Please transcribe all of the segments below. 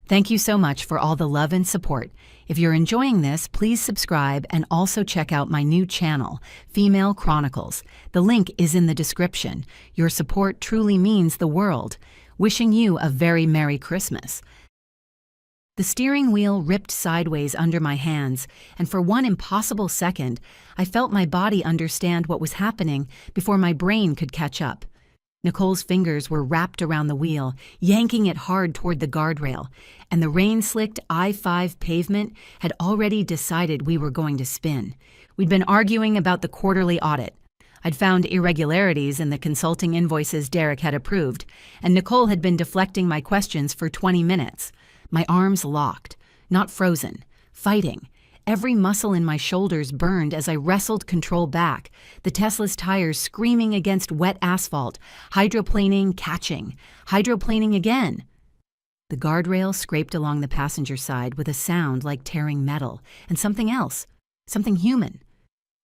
Thank you so much for all the love and support. If you're enjoying this, please subscribe and also check out my new channel, Female Chronicles. The link is in the description. Your support truly means the world. Wishing you a very Merry Christmas. The steering wheel ripped sideways under my hands, and for one impossible second, I felt my body understand what was happening before my brain could catch up. Nicole's fingers were wrapped around the wheel, yanking it hard toward the guardrail, and the rain-slicked I-5 pavement had already decided we were going to spin. We'd been arguing about the quarterly audit. I'd found irregularities in the consulting invoices Derek had approved, and Nicole had been deflecting my questions for 20 minutes. My arms locked, not frozen, fighting. Every muscle in my shoulders burned as I wrestled control back, the Tesla's tires screaming against wet asphalt, hydroplaning, catching, hydroplaning again. The guardrail scraped along the passenger side with a sound like tearing metal, and something else, something human.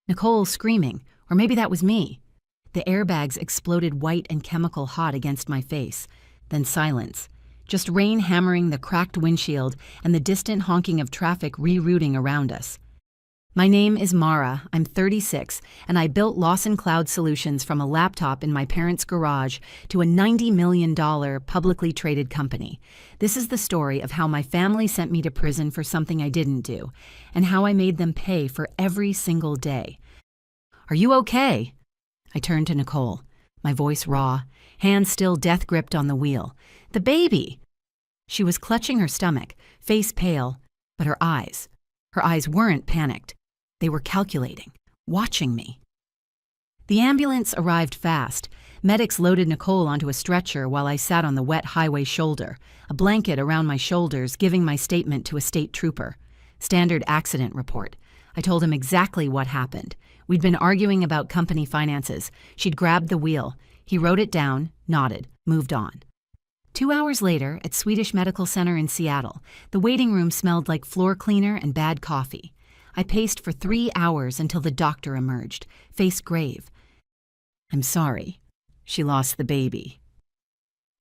Nicole screaming, or maybe that was me. The airbags exploded white and chemical hot against my face, then silence. Just rain hammering the cracked windshield and the distant honking of traffic rerouting around us. My name is Mara, I'm 36, and I built Lawson Cloud Solutions from a laptop in my parents' garage to a $90 million publicly traded company. This is the story of how my family sent me to prison for something I didn't do, and how I made them pay for every single day. Are you okay? I turned to Nicole, my voice raw, hands still death-gripped on the wheel. The baby! She was clutching her stomach, face pale, but her eyes weren't panicked. They were calculating, watching me. The ambulance arrived fast. Medics loaded Nicole onto a stretcher while I sat on the wet highway shoulder, a blanket around my shoulders giving my statement to a state trooper. Standard accident report. I told him exactly what happened. We'd been arguing about company finances. She'd grabbed the wheel. He wrote it down, nodded, moved on. 2 hours later, at Swedish Medical Center in Seattle, the waiting room smelled like floor cleaner and bad coffee. I paced for 3 hours until the doctor emerged, face grave. I'm sorry. She lost the baby.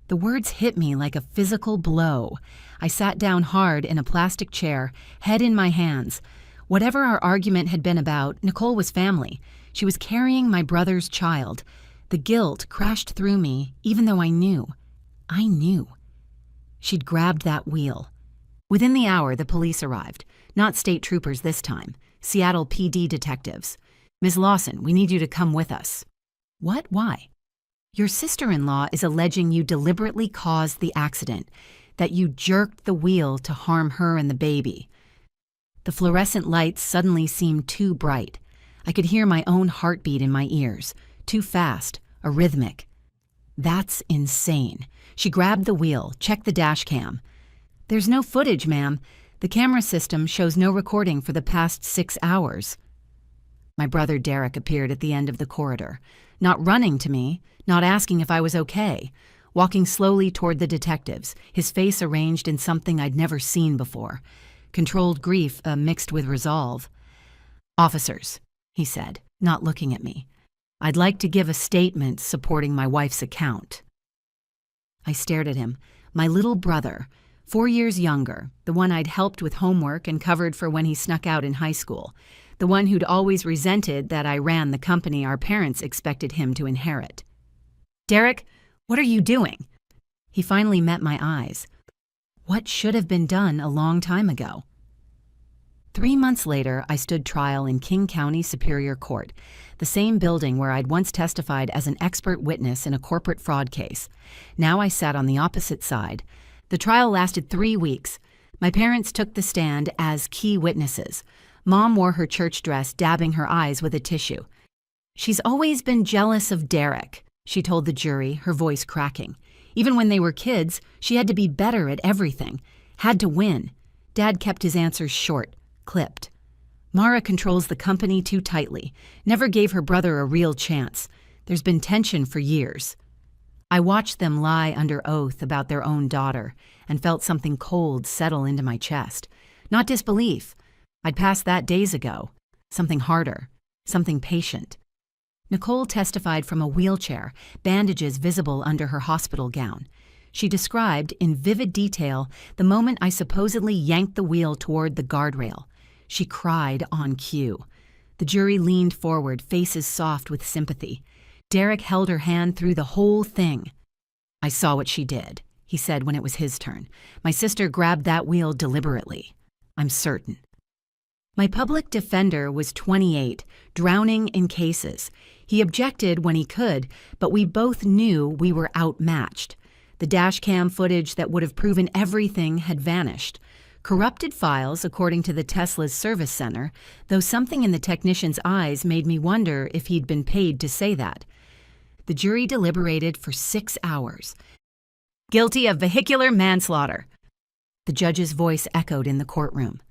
The words hit me like a physical blow. I sat down hard in a plastic chair, head in my hands. Whatever our argument had been about, Nicole was family. She was carrying my brother's child. The guilt crashed through me, even though I knew. She'd grabbed that wheel. Within the hour, the police arrived. Not state troopers this time. Seattle PD detectives. Ms. Lawson, we need you to come with us. What? Why? Your sister-in-law is alleging you deliberately caused the accident, that you jerked the wheel to harm her and the baby. The fluorescent lights suddenly seemed too bright. I could hear my own heartbeat in my ears. Too fast, arrhythmic. That's insane. She grabbed the wheel, checked the dash cam. There's no footage, ma'am. The camera system shows no recording for the past 6 hours. My brother Derek appeared at the end of the corridor, not running to me, not asking if I was okay, walking slowly toward the detectives, his face arranged in something I'd never seen before. Controlled grief mixed with resolve. Officers, he said, not looking at me. I'd like to give a statement supporting my wife's account. I stared at him. My little brother, 4 years younger, the one I'd helped with homework and covered for when he snuck out in high school, the one who'd always resented that I ran the company our parents expected him to inherit. Derek, what are you doing? He finally met my eyes. What should have been done a long time ago? 3 months later, I stood trial in King County Superior Court, the same building where I'd once testified as an expert witness in a corporate fraud case. Now I sat on the opposite side. The trial lasted 3 weeks. My parents took the stand as key witnesses. Mom wore her church dress, dabbing her eyes with a tissue. She's always been jealous of Derek, she told the jury, her voice cracking. Even when they were kids, she had to be better at everything, had to win. Dad kept his answers short. Clipped. Mara controls the company too tightly, never gave her brother a real chance. There's been tension for years. I watched them lie under oath about their own daughter and felt something cold settle into my chest. Not disbelief. I'd passed that days ago. Something harder. Something patient. Nicole testified from a wheelchair, bandages visible under her hospital gown. She described, in vivid detail, the moment I supposedly yanked the wheel toward the guardrail. She cried on cue. The jury leaned forward, faces soft with sympathy. Derek held her hand through the whole thing. "I saw what she did," he said when it was his turn. "My sister grabbed that wheel deliberately. I'm certain." My public defender was 28, drowning in cases. He objected when he could, but we both knew we were outmatched. The dashcam footage that would have proven everything had vanished. Corrupted files, according to the Tesla's service center, though something in the technician's eyes made me wonder if he'd been paid to say that. The jury deliberated for 6 hours. "Guilty of vehicular manslaughter." The judge's voice echoed in the courtroom.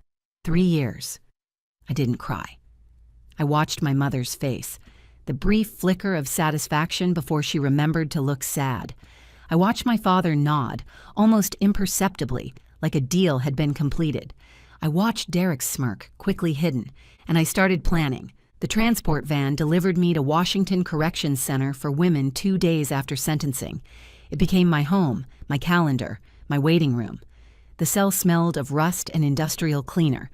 3 years. I didn't cry. I watched my mother's face, the brief flicker of satisfaction before she remembered to look sad. I watched my father nod, almost imperceptibly, like a deal had been completed. I watched Derek's smirk, quickly hidden, and I started planning. The transport van delivered me to Washington Corrections Center for women 2 days after sentencing. It became my home, my calendar, my waiting room. The cell smelled of rust and industrial cleaner.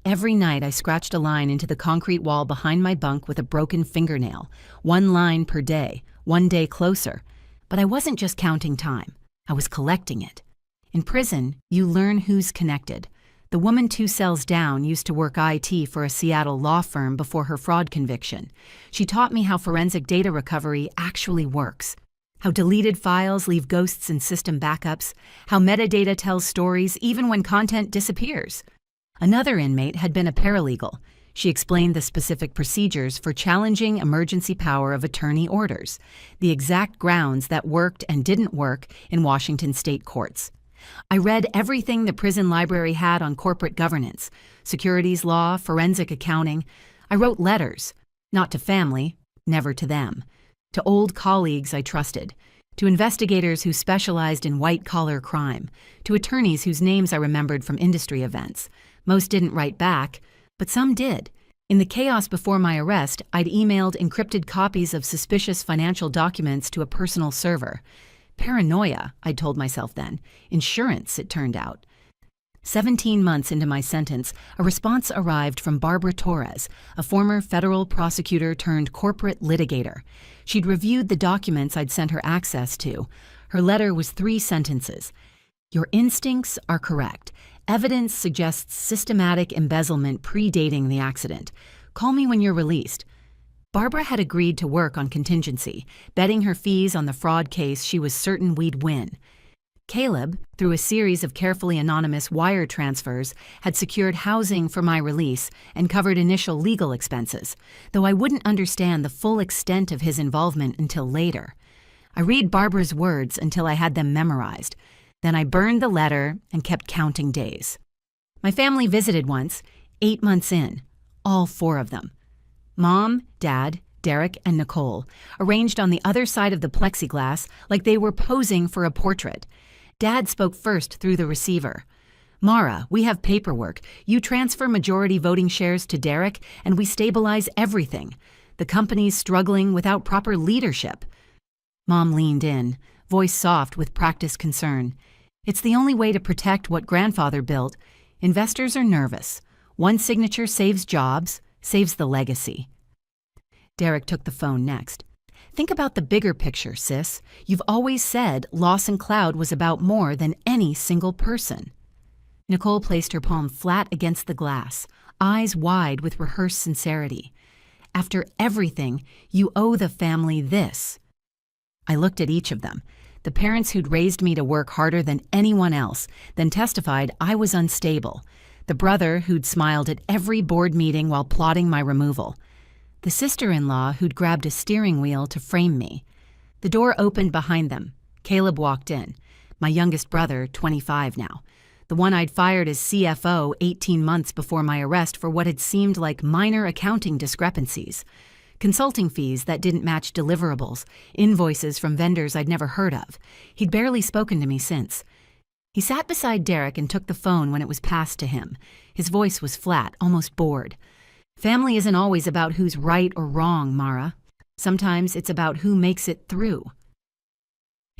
Every night I scratched a line into the concrete wall behind my bunk with a broken fingernail. 1 line per day, 1 day closer. But I wasn't just counting time. I was collecting it. In prison, you learn who's connected. The woman 2 cells down used to work IT for a Seattle law firm before her fraud conviction. She taught me how forensic data recovery actually works. How deleted files leave ghosts in system backups. How metadata tells stories even when content disappears. Another inmate had been a paralegal. She explained the specific procedures for challenging emergency power of attorney orders, the exact grounds that worked and didn't work in Washington state courts. I read everything the prison library had on corporate governance, securities law, forensic accounting. I wrote letters, not to family, never to them, to old colleagues I trusted, to investigators who specialized in white-collar crime, to attorneys whose names I remembered from industry events. Most didn't write back, but some did. In the chaos before my arrest, I'd emailed encrypted copies of suspicious financial documents to a personal server. Paranoia, I told myself then. Insurance, it turned out. 17 months into my sentence, a response arrived from Barbara Torres, a former federal prosecutor turned corporate litigator. She'd reviewed the documents I'd sent her access to. Her letter was 3 sentences. "Your instincts are correct. Evidence suggests systematic embezzlement predating the accident. Call me when you're released." Barbara had agreed to work on contingency, betting her fees on the fraud case she was certain we'd win. Caleb, through a series of carefully anonymous wire transfers, had secured housing for my release and covered initial legal expenses, though I wouldn't understand the full extent of his involvement until later. I read Barbara's words until I had them memorized. Then I burned the letter and kept counting days. My family visited once, 8 months in, all 4 of them. Mom, Dad, Derek, and Nicole, arranged on the other side of the plexiglass like they were posing for a portrait. Dad spoke first through the receiver. "Mara, we have paperwork. You transfer majority voting shares to Derek, and we stabilize everything. The company's struggling without proper leadership." Mom leaned in, voice soft with practiced concern. "It's the only way to protect what grandfather built. Investors are nervous. One signature saves jobs, saves the legacy." Derek took the phone next. "Think about the bigger picture, sis. You've always said Lawson Cloud was about more than any single person." Nicole placed her palm flat against the glass, eyes wide with rehearsed sincerity. "After everything, you owe the family this." I looked at each of them, the parents who'd raised me to work harder than anyone else, then testified I was unstable, the brother who'd smiled at every board meeting while plotting my removal, the sister-in-law who'd grabbed a steering wheel to frame me. The door opened behind them. Caleb walked in, my youngest brother, 25 now, the one I'd fired as CFO 18 months before my arrest for what had seemed like minor accounting discrepancies. Consulting fees that didn't match deliverables, invoices from vendors I'd never heard of. He'd barely spoken to me since. He sat beside Derek and took the phone when it was passed to him. His voice was flat, almost bored. "Family isn't always about who's right or wrong, Mara. Sometimes it's about who makes it through."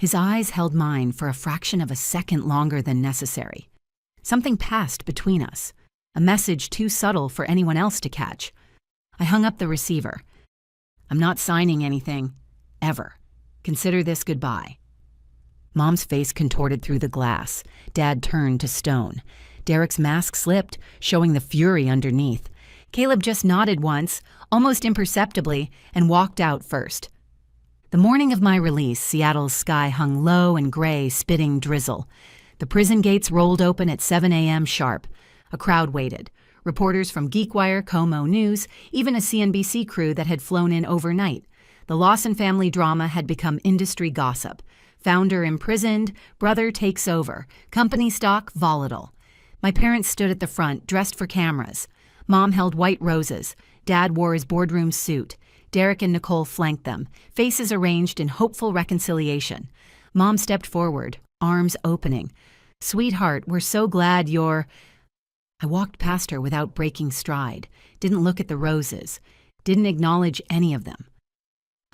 His eyes held mine for a fraction of a second longer than necessary. Something passed between us, a message too subtle for anyone else to catch. I hung up the receiver. I'm not signing anything, ever. Consider this goodbye. Mom's face contorted through the glass. Dad turned to stone. Derek's mask slipped, showing the fury underneath. Caleb just nodded once, almost imperceptibly, and walked out first. The morning of my release, Seattle's sky hung low and gray, spitting drizzle. The prison gates rolled open at 7 a.m. sharp. A crowd waited. Reporters from GeekWire, Como News, even a CNBC crew that had flown in overnight. The Lawson family drama had become industry gossip. Founder imprisoned, brother takes over, company stock volatile. My parents stood at the front, dressed for cameras. Mom held white roses. Dad wore his boardroom suit. Derek and Nicole flanked them, faces arranged in hopeful reconciliation. Mom stepped forward, arms opening. "Sweetheart, we're so glad you're—" I walked past her without breaking stride, didn't look at the roses, didn't acknowledge any of them.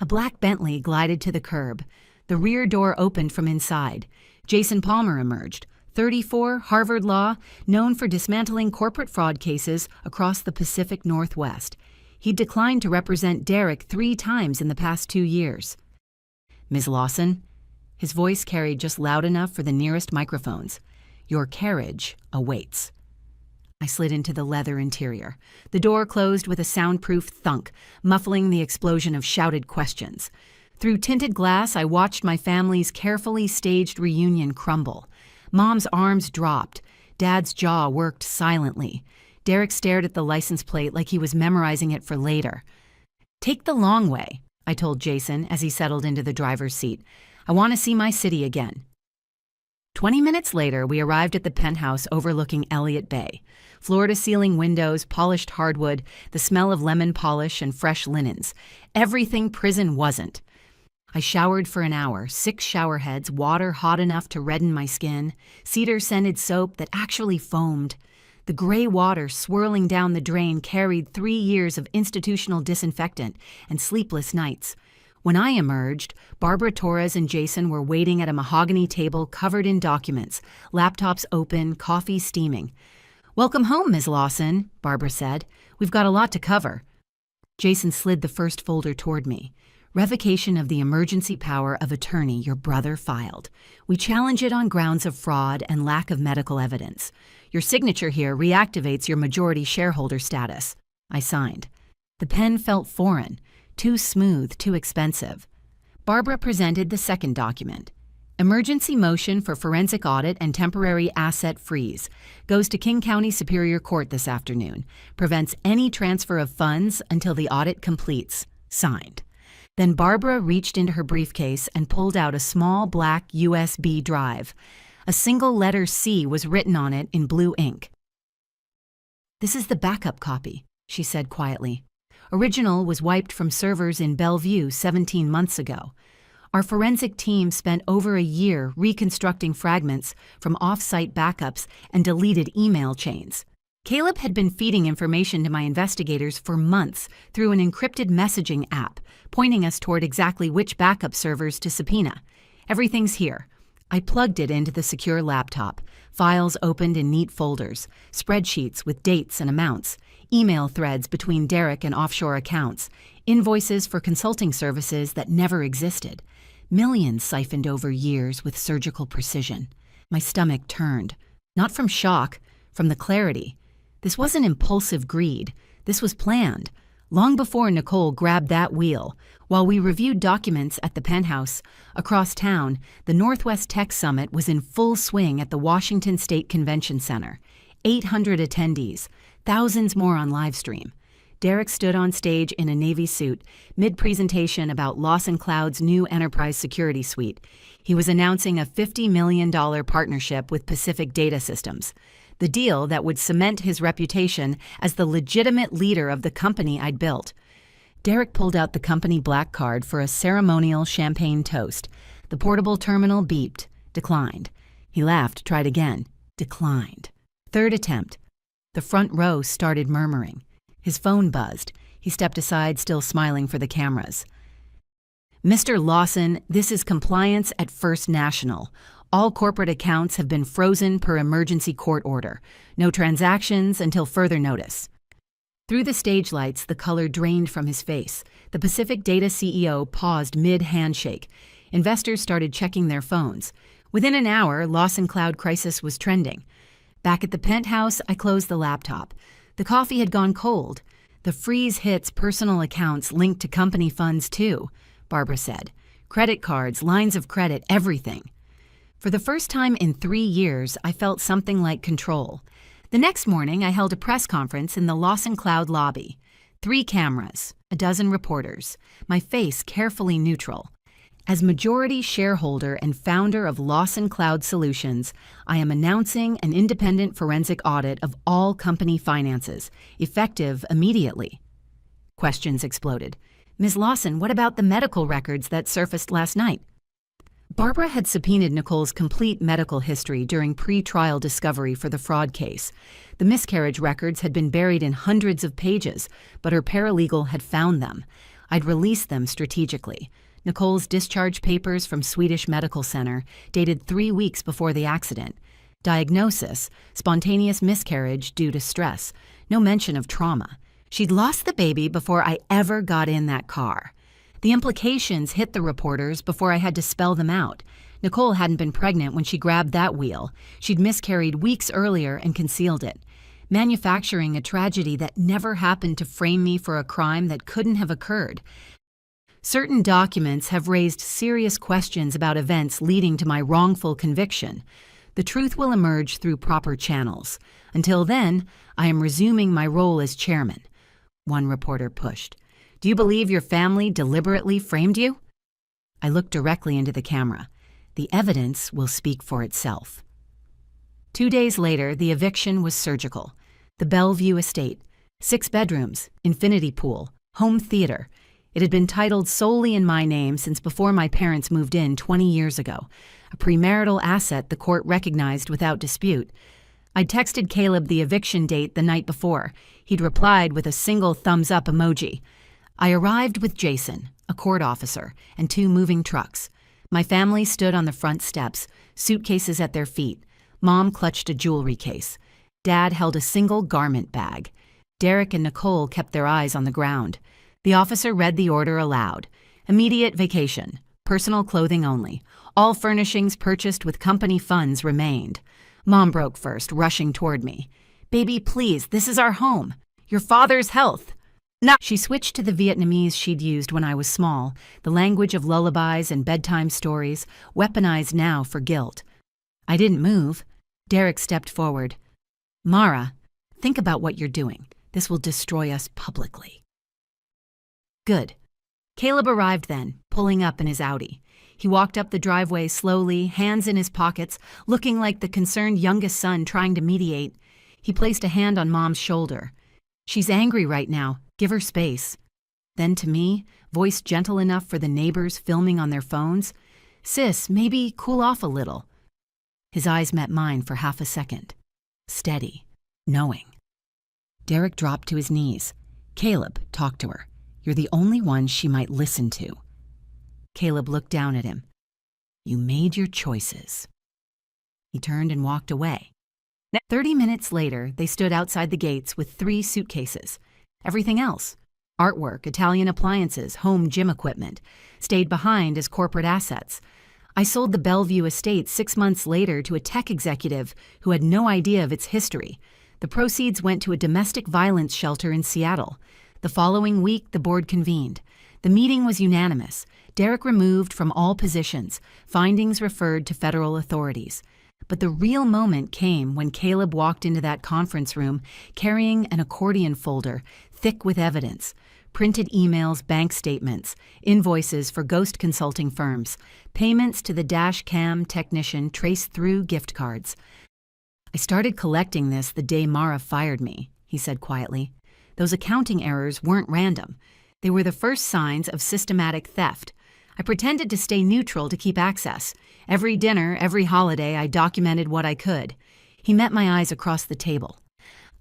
A black Bentley glided to the curb. The rear door opened from inside. Jason Palmer emerged, 34, Harvard Law, known for dismantling corporate fraud cases across the Pacific Northwest. He'd declined to represent Derek 3 times in the past 2 years. "Ms. Lawson," his voice carried just loud enough for the nearest microphones, "your carriage awaits." I slid into the leather interior. The door closed with a soundproof thunk, muffling the explosion of shouted questions. Through tinted glass, I watched my family's carefully staged reunion crumble. Mom's arms dropped. Dad's jaw worked silently. Derek stared at the license plate like he was memorizing it for later. "Take the long way," I told Jason as he settled into the driver's seat. "I want to see my city again." 20 minutes later, we arrived at the penthouse overlooking Elliott Bay. Floor-to-ceiling windows, polished hardwood, the smell of lemon polish and fresh linens. Everything prison wasn't. I showered for an hour, 6 shower heads, water hot enough to redden my skin, cedar-scented soap that actually foamed. The gray water swirling down the drain carried 3 years of institutional disinfectant and sleepless nights. When I emerged, Barbara Torres and Jason were waiting at a mahogany table covered in documents, laptops open, coffee steaming. "Welcome home, Ms. Lawson," Barbara said. "We've got a lot to cover." Jason slid the first folder toward me. "Revocation of the emergency power of attorney your brother filed. We challenge it on grounds of fraud and lack of medical evidence. Your signature here reactivates your majority shareholder status." I signed. The pen felt foreign, too smooth, too expensive. Barbara presented the second document. "Emergency motion for forensic audit and temporary asset freeze. Goes to King County Superior Court this afternoon. Prevents any transfer of funds until the audit completes." Signed. Then Barbara reached into her briefcase and pulled out a small black USB drive. A single letter C was written on it in blue ink. "This is the backup copy," she said quietly. "Original was wiped from servers in Bellevue 17 months ago. Our forensic team spent over a year reconstructing fragments from off-site backups and deleted email chains. Caleb had been feeding information to my investigators for months through an encrypted messaging app, pointing us toward exactly which backup servers to subpoena. Everything's here." I plugged it into the secure laptop. Files opened in neat folders, spreadsheets with dates and amounts, email threads between Derek and offshore accounts, invoices for consulting services that never existed. Millions siphoned over years with surgical precision. My stomach turned. Not from shock, from the clarity. This wasn't impulsive greed. This was planned. Long before Nicole grabbed that wheel, while we reviewed documents at the penthouse, across town, the Northwest Tech Summit was in full swing at the Washington State Convention Center. 800 attendees, thousands more on livestream. Derek stood on stage in a Navy suit, mid-presentation about Lawson Cloud's new enterprise security suite. He was announcing a $50 million partnership with Pacific Data Systems, the deal that would cement his reputation as the legitimate leader of the company I'd built. Derek pulled out the company black card for a ceremonial champagne toast. The portable terminal beeped, declined. He laughed, tried again, declined. Third attempt. The front row started murmuring. His phone buzzed. He stepped aside, still smiling for the cameras. Mr. Lawson, this is compliance at First National. All corporate accounts have been frozen per emergency court order. No transactions until further notice. Through the stage lights, the color drained from his face. The Pacific Data CEO paused mid-handshake. Investors started checking their phones. Within an hour, Lawson Cloud crisis was trending. Back at the penthouse, I closed the laptop. The coffee had gone cold. The freeze hits personal accounts linked to company funds too, Barbara said. Credit cards, lines of credit, everything. For the first time in 3 years, I felt something like control. The next morning, I held a press conference in the Lawson Cloud lobby. 3 cameras, a dozen reporters, my face carefully neutral. As majority shareholder and founder of Lawson Cloud Solutions, I am announcing an independent forensic audit of all company finances, effective immediately. Questions exploded. Ms. Lawson, what about the medical records that surfaced last night? Barbara had subpoenaed Nicole's complete medical history during pre-trial discovery for the fraud case. The miscarriage records had been buried in hundreds of pages, but her paralegal had found them. I'd released them strategically. Nicole's discharge papers from Swedish Medical Center, dated 3 weeks before the accident. Diagnosis: spontaneous miscarriage due to stress. No mention of trauma. She'd lost the baby before I ever got in that car. The implications hit the reporters before I had to spell them out. Nicole hadn't been pregnant when she grabbed that wheel. She'd miscarried weeks earlier and concealed it. Manufacturing a tragedy that never happened to frame me for a crime that couldn't have occurred. Certain documents have raised serious questions about events leading to my wrongful conviction. The truth will emerge through proper channels. Until then, I am resuming my role as chairman. One reporter pushed. Do you believe your family deliberately framed you? I looked directly into the camera. The evidence will speak for itself. 2 days later, the eviction was surgical. The Bellevue estate, 6 bedrooms, infinity pool, home theater. It had been titled solely in my name since before my parents moved in 20 years ago, a premarital asset the court recognized without dispute. I'd texted Caleb the eviction date the night before. He'd replied with a single thumbs-up emoji. I arrived with Jason, a court officer, and 2 moving trucks. My family stood on the front steps, suitcases at their feet. Mom clutched a jewelry case. Dad held a single garment bag. Derek and Nicole kept their eyes on the ground. The officer read the order aloud. Immediate vacation. Personal clothing only. All furnishings purchased with company funds remained. Mom broke first, rushing toward me. Baby, please, this is our home. Your father's health. No. She switched to the Vietnamese she'd used when I was small, the language of lullabies and bedtime stories, weaponized now for guilt. I didn't move. Derek stepped forward. Mara, think about what you're doing. This will destroy us publicly. Good. Caleb arrived then, pulling up in his Audi. He walked up the driveway slowly, hands in his pockets, looking like the concerned youngest son trying to mediate. He placed a hand on Mom's shoulder. She's angry right now. Give her space. Then to me, voice gentle enough for the neighbors filming on their phones. Sis, maybe cool off a little. His eyes met mine for half a second. Steady. Knowing. Derek dropped to his knees. Caleb, talk to her. You're the only one she might listen to. Caleb looked down at him. You made your choices. He turned and walked away. 30 minutes later, they stood outside the gates with 3 suitcases. Everything else, artwork, Italian appliances, home gym equipment, stayed behind as corporate assets. I sold the Bellevue estate 6 months later to a tech executive who had no idea of its history. The proceeds went to a domestic violence shelter in Seattle. The following week, the board convened. The meeting was unanimous. Derek removed from all positions. Findings referred to federal authorities. But the real moment came when Caleb walked into that conference room carrying an accordion folder, thick with evidence, printed emails, bank statements, invoices for ghost consulting firms, payments to the dash cam technician traced through gift cards. I started collecting this the day Mara fired me, he said quietly. Those accounting errors weren't random. They were the first signs of systematic theft. I pretended to stay neutral to keep access. Every dinner, every holiday, I documented what I could. He met my eyes across the table.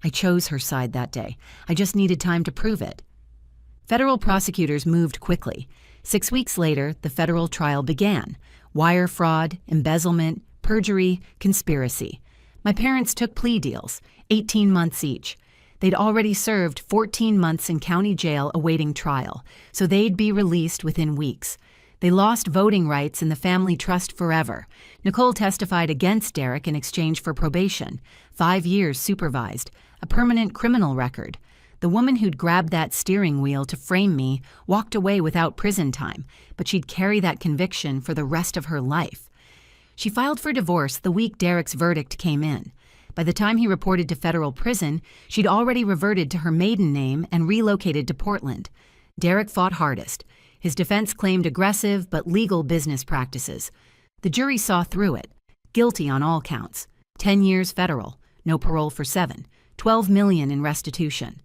I chose her side that day. I just needed time to prove it. Federal prosecutors moved quickly. 6 weeks later, the federal trial began. Wire fraud, embezzlement, perjury, conspiracy. My parents took plea deals, 18 months each. They'd already served 14 months in county jail awaiting trial, so they'd be released within weeks. They lost voting rights in the family trust forever. Nicole testified against Derek in exchange for probation, 5 years supervised, a permanent criminal record. The woman who'd grabbed that steering wheel to frame me walked away without prison time, but she'd carry that conviction for the rest of her life. She filed for divorce the week Derek's verdict came in. By the time he reported to federal prison, she'd already reverted to her maiden name and relocated to Portland. Derek fought hardest. His defense claimed aggressive but legal business practices. The jury saw through it. Guilty on all counts. 10 years federal, no parole for 7, $12 million in restitution.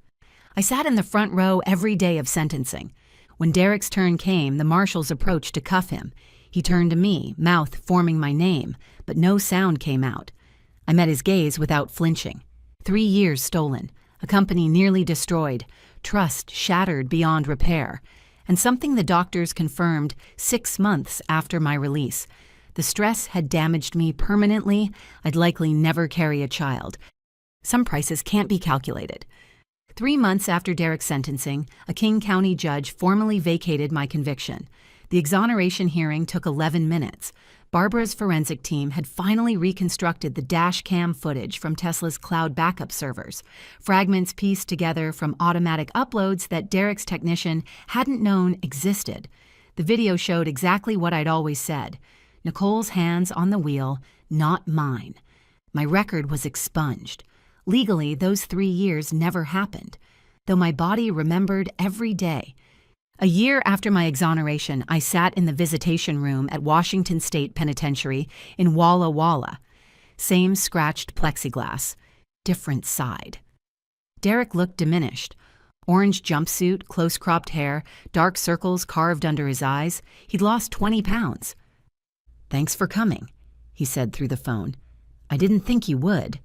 I sat in the front row every day of sentencing. When Derek's turn came, the marshals approached to cuff him. He turned to me, mouth forming my name, but no sound came out. I met his gaze without flinching. 3 years stolen, a company nearly destroyed, trust shattered beyond repair, and something the doctors confirmed 6 months after my release. The stress had damaged me permanently. I'd likely never carry a child. Some prices can't be calculated. 3 months after Derek's sentencing, a King County judge formally vacated my conviction. The exoneration hearing took 11 minutes. Barbara's forensic team had finally reconstructed the dash cam footage from Tesla's cloud backup servers, fragments pieced together from automatic uploads that Derek's technician hadn't known existed. The video showed exactly what I'd always said. Nicole's hands on the wheel, not mine. My record was expunged. Legally, those 3 years never happened, though my body remembered every day. A year after my exoneration, I sat in the visitation room at Washington State Penitentiary in Walla Walla. Same scratched plexiglass, different side. Derek looked diminished. Orange jumpsuit, close-cropped hair, dark circles carved under his eyes. He'd lost 20 pounds. "Thanks for coming," he said through the phone. "I didn't think you would."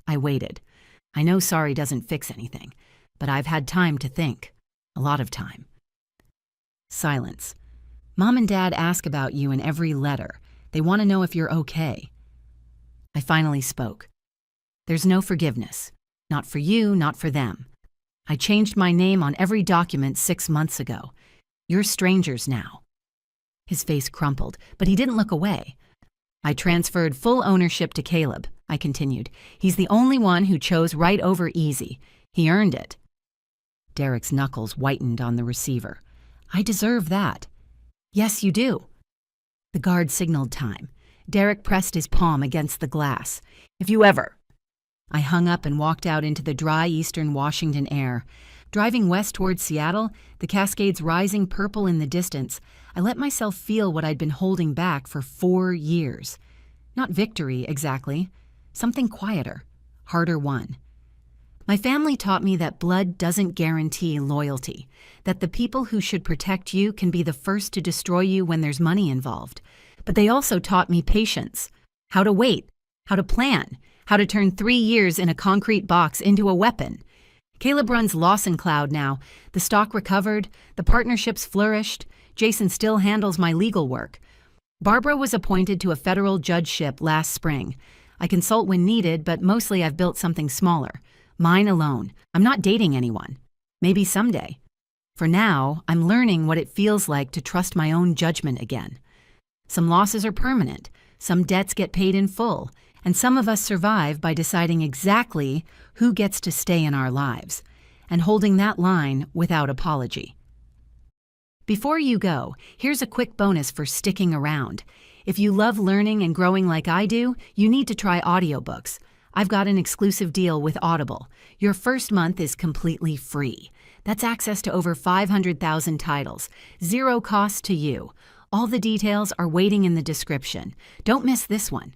I waited. I know sorry doesn't fix anything, but I've had time to think. A lot of time. Silence. "Mom and Dad ask about you in every letter. They want to know if you're okay." I finally spoke. "There's no forgiveness. Not for you, not for them. I changed my name on every document 6 months ago. You're strangers now." His face crumpled, but he didn't look away. "I transferred full ownership to Caleb," I continued. "He's the only one who chose right over easy. He earned it." Derek's knuckles whitened on the receiver. "I deserve that." "Yes, you do." The guard signaled time. Derek pressed his palm against the glass. "If you ever..." I hung up and walked out into the dry eastern Washington air. Driving west toward Seattle, the Cascades rising purple in the distance, I let myself feel what I'd been holding back for 4 years. Not victory, exactly. Something quieter, harder won. My family taught me that blood doesn't guarantee loyalty, that the people who should protect you can be the first to destroy you when there's money involved. But they also taught me patience, how to wait, how to plan, how to turn 3 years in a concrete box into a weapon. Caleb runs Lawson Cloud now. The stock recovered, the partnerships flourished. Jason still handles my legal work. Barbara was appointed to a federal judgeship last spring. I consult when needed, but mostly I've built something smaller. Mine alone. I'm not dating anyone. Maybe someday. For now, I'm learning what it feels like to trust my own judgment again. Some losses are permanent, some debts get paid in full, and some of us survive by deciding exactly who gets to stay in our lives, and holding that line without apology. Before you go, here's a quick bonus for sticking around. If you love learning and growing like I do, you need to try audiobooks. I've got an exclusive deal with Audible. Your first month is completely free. That's access to over 500,000 titles, 0 cost to you. All the details are waiting in the description. Don't miss this one.